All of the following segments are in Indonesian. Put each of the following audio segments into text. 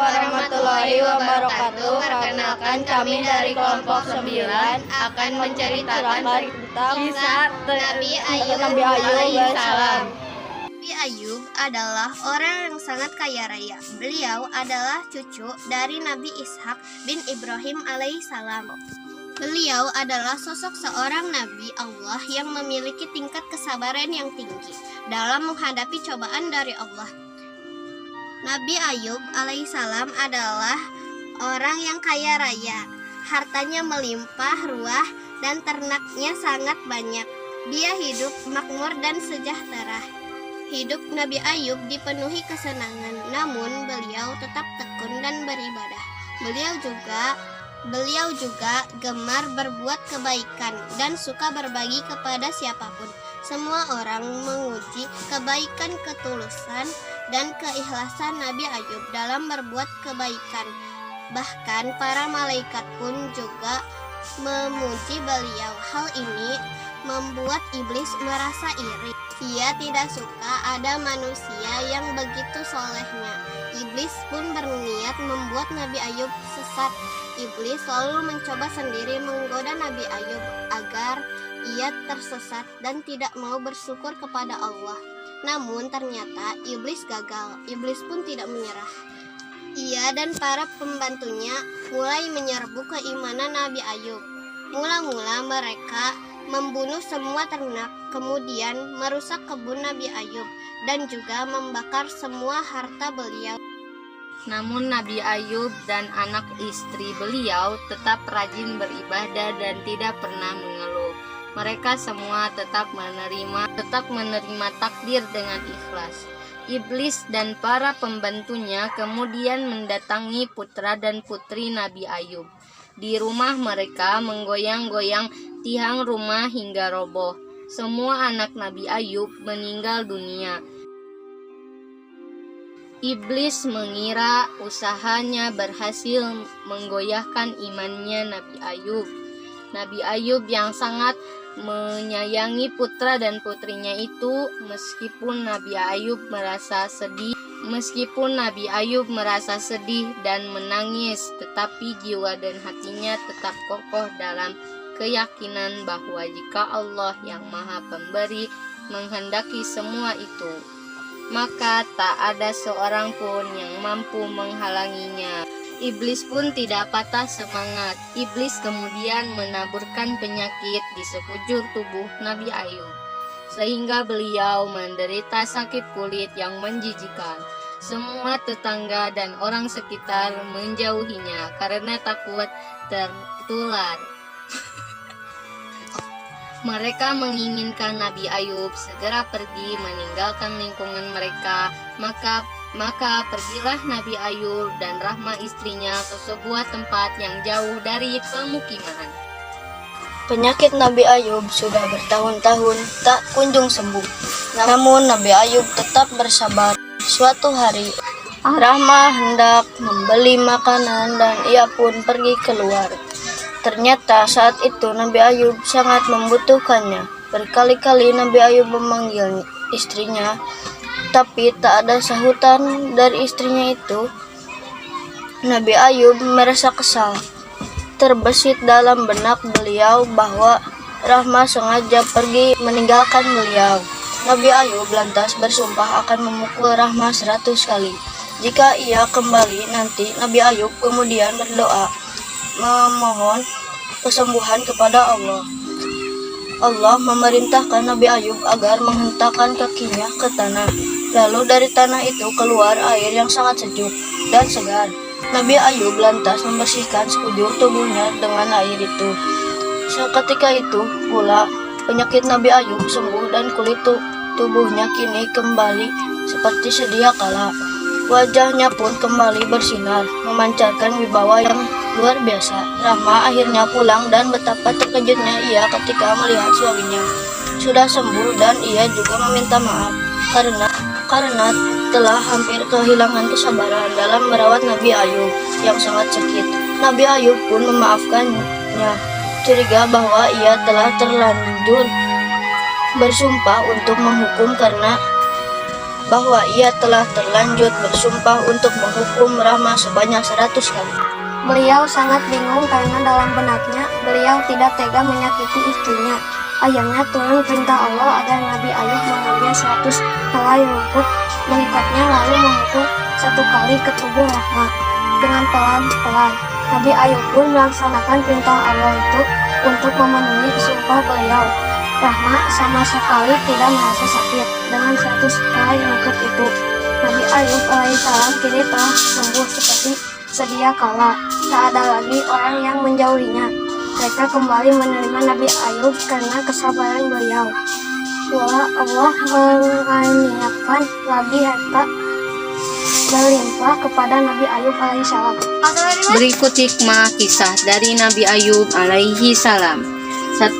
warahmatullahi wabarakatuh. Perkenalkan, kami dari kelompok 9 akan menceritakan tentang kisah Nabi Ayub alaihissalam. Nabi Ayub adalah orang yang sangat kaya raya. Beliau adalah cucu dari Nabi Ishak bin Ibrahim alaihissalam. Beliau adalah sosok seorang Nabi Allah yang memiliki tingkat kesabaran yang tinggi dalam menghadapi cobaan dari Allah. Nabi Ayub alaihissalam adalah orang yang kaya raya. Hartanya melimpah ruah dan ternaknya sangat banyak. Dia hidup makmur dan sejahtera. Hidup Nabi Ayub dipenuhi kesenangan, namun beliau tetap tekun dan beribadah. Beliau juga gemar berbuat kebaikan dan suka berbagi kepada siapapun. Semua orang menguji kebaikan, ketulusan, dan keikhlasan Nabi Ayub dalam berbuat kebaikan. Bahkan para malaikat pun juga memuji beliau. Hal ini membuat iblis merasa iri. Ia tidak suka ada manusia yang begitu solehnya. Iblis pun berniat membuat Nabi Ayub sesat. Iblis selalu mencoba sendiri menggoda Nabi Ayub agar ia tersesat dan tidak mau bersyukur kepada Allah. Namun ternyata iblis gagal. Iblis pun tidak menyerah. Ia dan para pembantunya mulai menyerbu keimanan Nabi Ayub. Mula-mula mereka membunuh semua ternak, kemudian merusak kebun Nabi Ayub dan juga membakar semua harta beliau. Namun Nabi Ayub dan anak istri beliau tetap rajin beribadah dan tidak pernah mengeluh. Mereka semua tetap menerima takdir dengan ikhlas. Iblis dan para pembantunya kemudian mendatangi putra dan putri Nabi Ayub. Di rumah mereka menggoyang-goyang tiang rumah hingga roboh. Semua anak Nabi Ayub meninggal dunia. Iblis mengira usahanya berhasil menggoyahkan imannya Nabi Ayub. Nabi Ayub yang sangat menyayangi putra dan putrinya itu, meskipun Nabi Ayub merasa sedih dan menangis, tetapi jiwa dan hatinya tetap kokoh dalam keyakinan bahwa jika Allah yang Maha Pemberi menghendaki semua itu, maka tak ada seorang pun yang mampu menghalanginya. Iblis pun tidak patah semangat. Iblis kemudian menaburkan penyakit di sekujur tubuh Nabi Ayub, sehingga beliau menderita sakit kulit yang menjijikan. Semua tetangga dan orang sekitar menjauhinya karena takut tertular. Mereka menginginkan Nabi Ayub segera pergi meninggalkan lingkungan mereka. Maka pergilah Nabi Ayub dan Rahma istrinya ke sebuah tempat yang jauh dari pemukiman. Penyakit Nabi Ayub sudah bertahun-tahun tak kunjung sembuh. Namun Nabi Ayub tetap bersabar. Suatu hari, Rahma hendak membeli makanan dan ia pun pergi keluar. Ternyata saat itu Nabi Ayub sangat membutuhkannya. Berkali-kali Nabi Ayub memanggil istrinya, tapi tak ada sahutan dari istrinya itu. Nabi Ayub merasa kesal. Terbesit dalam benak beliau bahwa Rahma sengaja pergi meninggalkan beliau. Nabi Ayub lantas bersumpah akan memukul Rahma 100 kali. Jika ia kembali nanti, Nabi Ayub kemudian berdoa memohon kesembuhan kepada Allah. Allah memerintahkan Nabi Ayub agar menghentakkan kakinya ke tanah. Lalu dari tanah itu keluar air yang sangat sejuk dan segar. Nabi Ayub lantas membersihkan sekujur tubuhnya dengan air itu. Seketika itu pula penyakit Nabi Ayub sembuh dan kulit tubuhnya kini kembali seperti sedia kala. Wajahnya pun kembali bersinar, memancarkan wibawa yang luar biasa. Rahma akhirnya pulang dan betapa terkejutnya ia ketika melihat suaminya sudah sembuh dan ia juga meminta maaf karena telah hampir kehilangan kesabaran dalam merawat Nabi Ayub yang sangat sakit. Nabi Ayub pun memaafkannya, curiga bahwa ia telah terlanjur bersumpah untuk menghukum karena bahwa ia telah terlanjur bersumpah untuk menghukum Rahma sebanyak 100 kali. Beliau sangat bingung karena dalam benaknya beliau tidak tega menyakiti istrinya. Akhirnya turun perintah Allah agar Nabi Ayub mengambil 100 helai rumput, mengikatnya lalu memukul 1 kali ke tubuh Rahma dengan pelan-pelan. Nabi Ayub pun melaksanakan perintah Allah itu untuk memenuhi sumpah beliau. Rahma sama sekali tidak merasa sakit dengan 100 helai rumput itu. Nabi Ayub alaihissalam kini telah sembuh seperti sedia kala. Tak ada lagi orang yang menjauhinya. Mereka kembali menerima Nabi Ayub karena kesabaran beliau. Pula Allah mengaruniakan lagi harta berlimpah kepada Nabi Ayub alaihissalam. Berikut hikmah kisah dari Nabi Ayub alaihi salam. 1.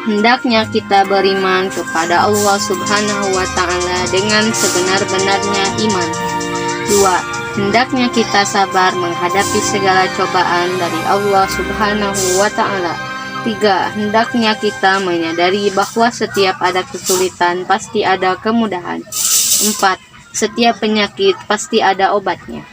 Hendaknya kita beriman kepada Allah Subhanahu wa Ta'ala dengan sebenar-benarnya iman. 2. Hendaknya kita sabar menghadapi segala cobaan dari Allah Subhanahu wa Ta'ala. 3. Hendaknya kita menyadari bahwa setiap ada kesulitan pasti ada kemudahan. 4. Setiap penyakit pasti ada obatnya.